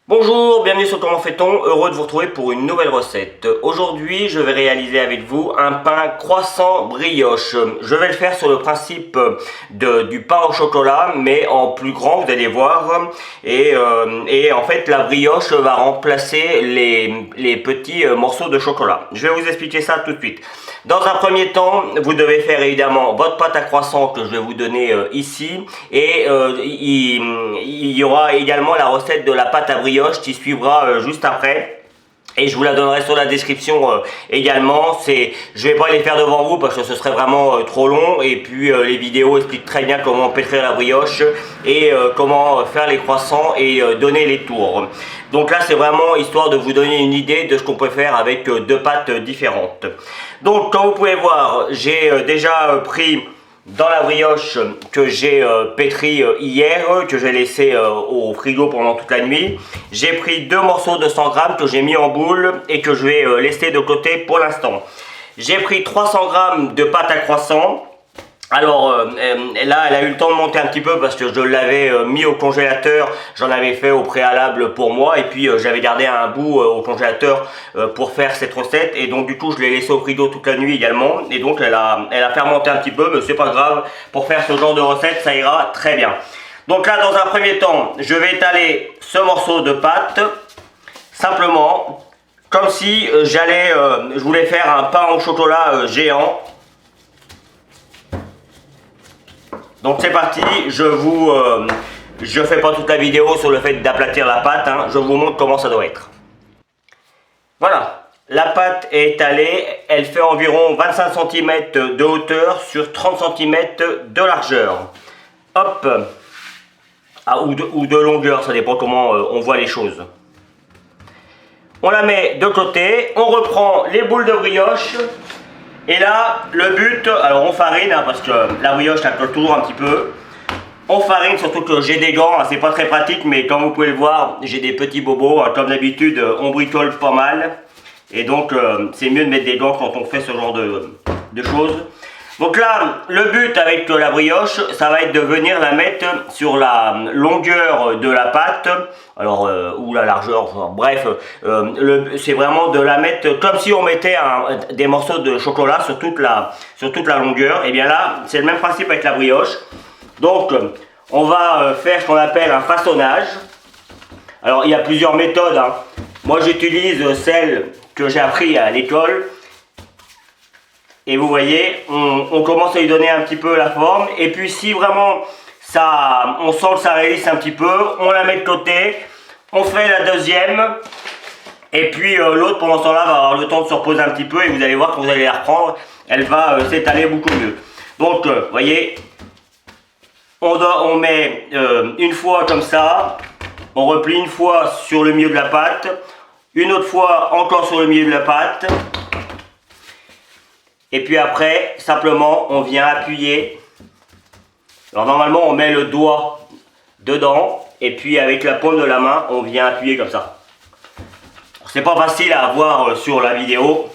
Bonjour, bienvenue sur Comment fait-on, heureux de vous retrouver pour une nouvelle recette. Aujourd'hui, je vais réaliser avec vous un pain croissant brioche. Je vais le faire sur le principe du pain au chocolat, mais en plus grand, vous allez voir. Et en fait, la brioche va remplacer les petits morceaux de chocolat. Je vais vous expliquer ça tout de suite. Dans un premier temps, vous devez faire évidemment votre pâte à croissant que je vais vous donner ici. Et il y aura également la recette de la pâte à brioche qui suivra juste après. Et je vous la donnerai sur la description également. Je vais pas les faire devant vous parce que ce serait vraiment trop long. Et puis les vidéos expliquent très bien comment pétrir la brioche et comment faire les croissants et donner les tours. Donc là, c'est vraiment histoire de vous donner une idée de ce qu'on peut faire avec deux pâtes différentes. Donc, comme vous pouvez voir, j'ai déjà pris dans la brioche que j'ai pétri hier, que j'ai laissé au frigo pendant toute la nuit. J'ai pris deux morceaux de 100 grammes que j'ai mis en boule et que je vais laisser de côté pour l'instant. J'ai pris 300 grammes de pâte à croissant. Alors là, elle a eu le temps de monter un petit peu parce que je l'avais mis au congélateur, j'en avais fait au préalable pour moi et puis j'avais gardé un bout au congélateur pour faire cette recette et donc du coup je l'ai laissé au frigo toute la nuit également et donc elle a fermenté un petit peu mais c'est pas grave, pour faire ce genre de recette ça ira très bien. Donc là dans un premier temps, je vais étaler ce morceau de pâte simplement comme si je voulais faire un pain au chocolat géant. Donc c'est parti, je fais pas toute la vidéo sur le fait d'aplatir la pâte, hein, je vous montre comment ça doit être. Voilà, la pâte est étalée, elle fait environ 25 cm de hauteur sur 30 cm de largeur. Hop, ou de longueur, ça dépend comment on voit les choses. On la met de côté, on reprend les boules de brioche. Et là, le but, alors on farine, hein, parce que la brioche, ça colle toujours un petit peu. On farine, surtout que j'ai des gants, hein, c'est pas très pratique, mais comme vous pouvez le voir, j'ai des petits bobos. Hein, comme d'habitude, on bricole pas mal. Et donc, c'est mieux de mettre des gants quand on fait ce genre de choses. Donc là, le but avec la brioche, ça va être de venir la mettre sur la longueur de la pâte, alors ou la largeur, enfin, bref, c'est vraiment de la mettre comme si on mettait des morceaux de chocolat sur toute la longueur. Et bien là, c'est le même principe avec la brioche. Donc, on va faire ce qu'on appelle un façonnage. Alors, il y a plusieurs méthodes. Hein. Moi, j'utilise celle que j'ai appris à l'école. Et vous voyez, on commence à lui donner un petit peu la forme. Et puis si vraiment on sent que ça réalise un petit peu, on la met de côté. On fait la deuxième. Et puis l'autre pendant ce temps-là va avoir le temps de se reposer un petit peu. Et vous allez voir quand vous allez la reprendre, elle va s'étaler beaucoup mieux. Donc vous voyez, on met une fois comme ça. On replie une fois sur le milieu de la pâte. Une autre fois encore sur le milieu de la pâte. Et puis après, simplement, on vient appuyer. Alors normalement, on met le doigt dedans. Et puis avec la paume de la main, on vient appuyer comme ça. C'est pas facile à voir sur la vidéo.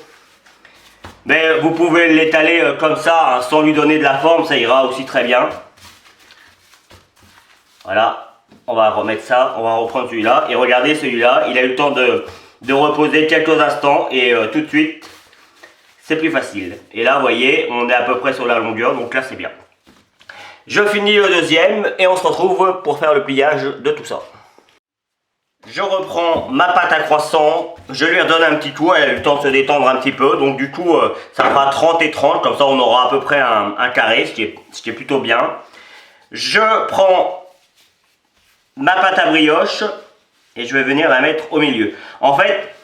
Mais vous pouvez l'étaler comme ça, hein, sans lui donner de la forme, ça ira aussi très bien. Voilà, on va remettre ça, on va reprendre celui-là. Et regardez celui-là, il a eu le temps de reposer quelques instants. Et tout de suite, c'est plus facile. Et là, vous voyez, on est à peu près sur la longueur, donc là, c'est bien. Je finis le deuxième et on se retrouve pour faire le pliage de tout ça. Je reprends ma pâte à croissant, je lui redonne un petit coup, elle a eu le temps de se détendre un petit peu, donc du coup, ça fera 30 et 30, comme ça on aura à peu près un carré, ce qui est plutôt bien. Je prends ma pâte à brioche et je vais venir la mettre au milieu. En fait,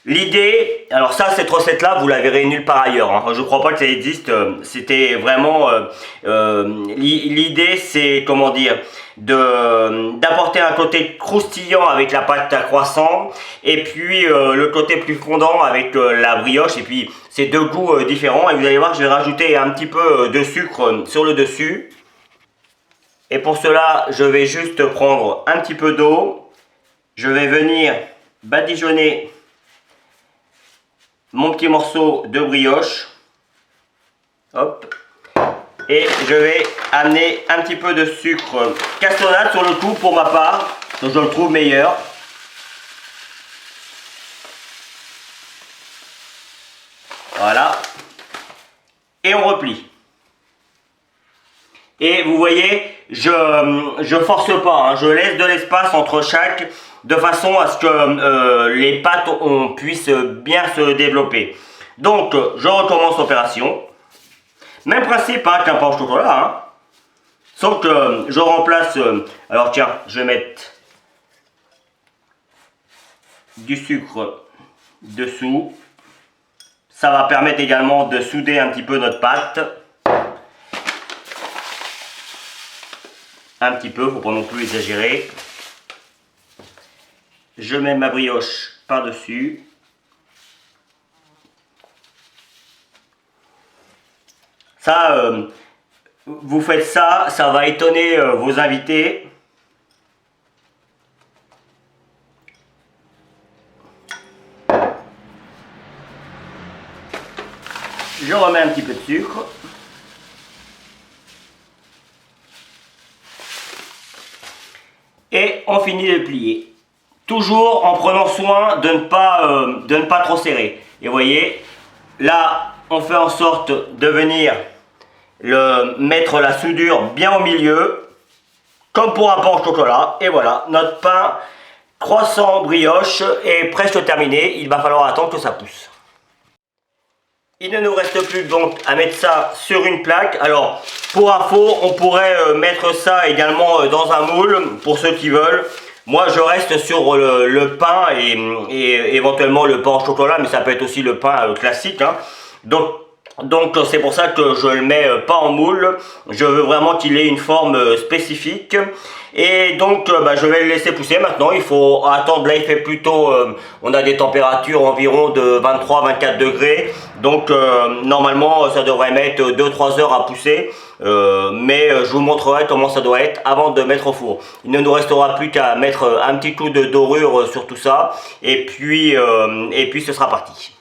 l'idée, alors ça, cette recette-là, vous la verrez nulle part ailleurs. Hein. Je ne crois pas que ça existe. C'était vraiment... l'idée, c'est, comment dire, d'apporter un côté croustillant avec la pâte à croissant. Et puis, le côté plus fondant avec la brioche. Et puis, c'est deux goûts différents. Et vous allez voir, je vais rajouter un petit peu de sucre sur le dessus. Et pour cela, je vais juste prendre un petit peu d'eau. Je vais venir badigeonner mon petit morceau de brioche. Hop. Et je vais amener un petit peu de sucre cassonade sur le coup pour ma part. Donc je le trouve meilleur. et on replie. Et vous voyez, je force pas, hein, je laisse de l'espace entre chaque, de façon à ce que les pâtes puissent bien se développer. Donc, je recommence l'opération. Même principe hein, qu'un pain au chocolat, hein. Sauf que je remplace... alors tiens, je vais mettre du sucre dessous. Ça va permettre également de souder un petit peu notre pâte. Un petit peu, faut pas non plus exagérer. Je mets ma brioche par-dessus. Ça, vous faites ça, ça va étonner vos invités. Je remets un petit peu de sucre. Et on finit de plier. Toujours en prenant soin de ne pas trop serrer. Et vous voyez, là, on fait en sorte de venir mettre la soudure bien au milieu, comme pour un pain au chocolat. Et voilà, notre pain croissant brioche est presque terminé. Il va falloir attendre que ça pousse. Il ne nous reste plus donc à mettre ça sur une plaque. Alors, pour info, on pourrait mettre ça également dans un moule, pour ceux qui veulent. Moi, je reste sur le pain et éventuellement le pain au chocolat, mais ça peut être aussi le pain classique. Hein. Donc c'est pour ça que je le mets pas en moule. Je veux vraiment qu'il ait une forme spécifique. Et donc je vais le laisser pousser maintenant. Il faut attendre, là il fait plutôt, on a des températures environ de 23-24 degrés. Donc normalement ça devrait mettre 2-3 heures à pousser. Mais je vous montrerai comment ça doit être avant de mettre au four. Il ne nous restera plus qu'à mettre un petit coup de dorure sur tout ça. Et puis ce sera parti.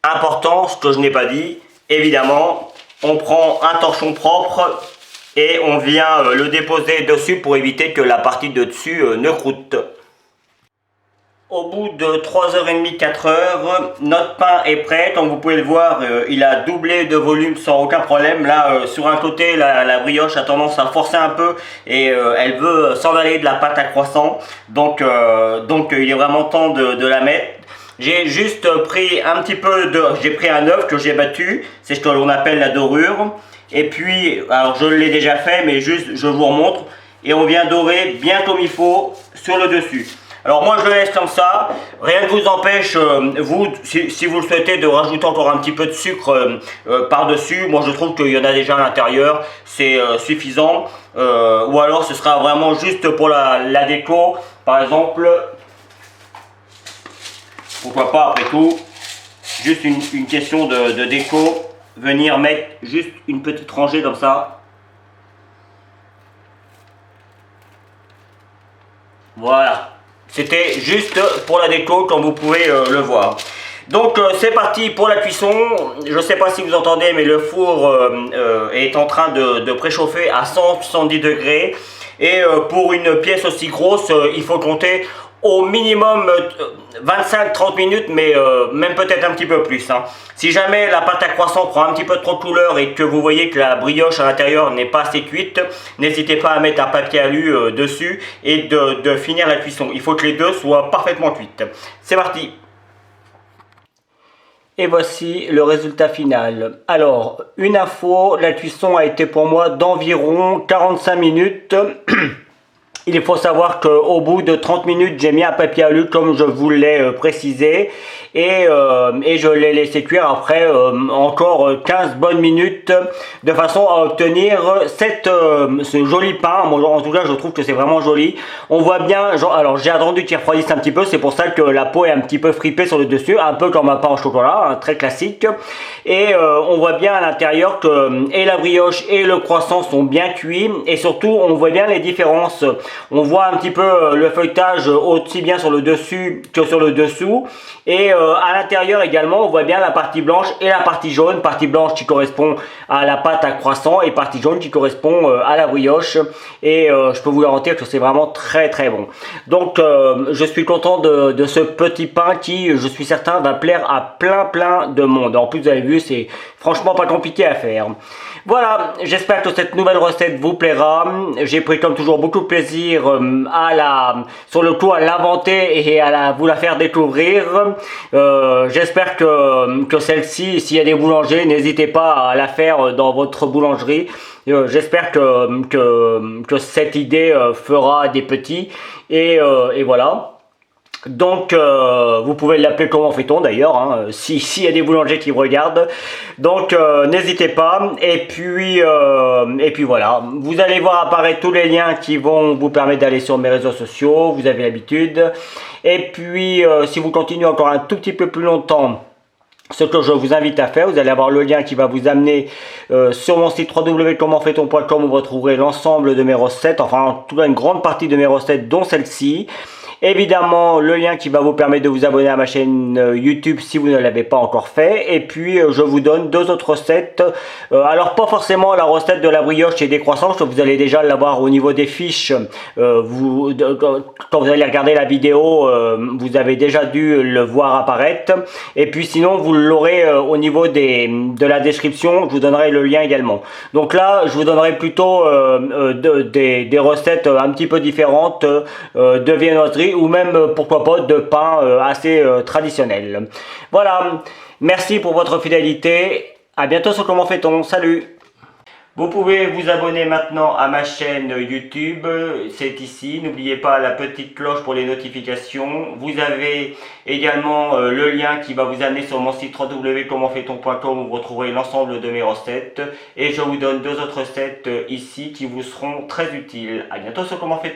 Important, ce que je n'ai pas dit, évidemment, on prend un torchon propre et on vient le déposer dessus pour éviter que la partie de dessus ne croûte. Au bout de 3h30, 4h, notre pain est prêt. Comme vous pouvez le voir, il a doublé de volume sans aucun problème. Là, sur un côté, la brioche a tendance à forcer un peu et elle veut s'en aller de la pâte à croissant. Donc il est vraiment temps de la mettre. J'ai juste pris un petit peu j'ai pris un œuf que j'ai battu, c'est ce que l'on appelle la dorure. Et puis, alors je l'ai déjà fait, mais juste je vous remontre. Et on vient dorer bien comme il faut sur le dessus. Alors moi je le laisse comme ça, rien ne vous empêche, vous, si vous le souhaitez, de rajouter encore un petit peu de sucre par-dessus. Moi je trouve qu'il y en a déjà à l'intérieur, c'est suffisant. Ou alors ce sera vraiment juste pour la déco, par exemple. Pourquoi pas après tout, juste une question de déco, venir mettre juste une petite rangée comme ça. Voilà, c'était juste pour la déco comme vous pouvez le voir. Donc c'est parti pour la cuisson. Je ne sais pas si vous entendez, mais le four est en train de préchauffer à 170 degrés. Et pour une pièce aussi grosse, il faut compter au minimum 25-30 minutes, mais même peut-être un petit peu plus. Hein. Si jamais la pâte à croissant prend un petit peu trop de couleur et que vous voyez que la brioche à l'intérieur n'est pas assez cuite, n'hésitez pas à mettre un papier alu dessus et de finir la cuisson. Il faut que les deux soient parfaitement cuites. C'est parti! Et voici le résultat final. Alors, une info, la cuisson a été pour moi d'environ 45 minutes. Il faut savoir qu'au bout de 30 minutes, j'ai mis un papier alu comme je vous l'ai précisé. Et je l'ai laissé cuire après encore 15 bonnes minutes de façon à obtenir ce joli pain. Moi, en tout cas, je trouve que c'est vraiment joli. On voit bien, alors j'ai attendu qu'il refroidisse un petit peu, c'est pour ça que la peau est un petit peu fripée sur le dessus, un peu comme un pain au chocolat, hein, très classique. Et on voit bien à l'intérieur que et la brioche et le croissant sont bien cuits. Et surtout, on voit bien les différences. On voit un petit peu le feuilletage aussi bien sur le dessus que sur le dessous. Et à l'intérieur également, on voit bien la partie blanche et la partie jaune. Partie blanche qui correspond à la pâte à croissant et partie jaune qui correspond à la brioche. Et je peux vous garantir que c'est vraiment très très bon. Donc je suis content de ce petit pain qui, je suis certain, va plaire à plein de monde. En plus, vous avez vu, Franchement, pas compliqué à faire. Voilà, j'espère que cette nouvelle recette vous plaira. J'ai pris comme toujours beaucoup de plaisir sur le coup à l'inventer et à vous la faire découvrir. J'espère que celle-ci, s'il y a des boulangers, n'hésitez pas à la faire dans votre boulangerie. J'espère que cette idée fera des petits. Et voilà. Donc, vous pouvez l'appeler comment fait-on d'ailleurs, hein, s'il y a des boulangers qui regardent. Donc, n'hésitez pas. Et puis voilà. Vous allez voir apparaître tous les liens qui vont vous permettre d'aller sur mes réseaux sociaux. Vous avez l'habitude. Et puis, si vous continuez encore un tout petit peu plus longtemps, ce que je vous invite à faire, vous allez avoir le lien qui va vous amener sur mon site www.commentfaiton.com où vous retrouverez l'ensemble de mes recettes, enfin en tout cas une grande partie de mes recettes dont celle-ci. Évidemment, le lien qui va vous permettre de vous abonner à ma chaîne YouTube si vous ne l'avez pas encore fait. Et puis, je vous donne deux autres recettes. Alors, pas forcément la recette de la brioche et des croissants, parce que vous allez déjà l'avoir au niveau des fiches. Quand vous allez regarder la vidéo, vous avez déjà dû le voir apparaître. Et puis, sinon, vous l'aurez au niveau de la description. Je vous donnerai le lien également. Donc là, je vous donnerai plutôt des recettes un petit peu différentes de viennoiserie, ou même pourquoi pas de pain assez traditionnel. Voilà, merci pour votre fidélité, à bientôt sur Comment fait-on, salut. Vous pouvez vous abonner maintenant à ma chaîne YouTube, c'est ici. N'oubliez pas la petite cloche pour les notifications. Vous avez également le lien qui va vous amener sur mon site www.commentfaiton.com où vous retrouverez l'ensemble de mes recettes. Et je vous donne deux autres recettes ici qui vous seront très utiles. À bientôt sur Comment fait-on.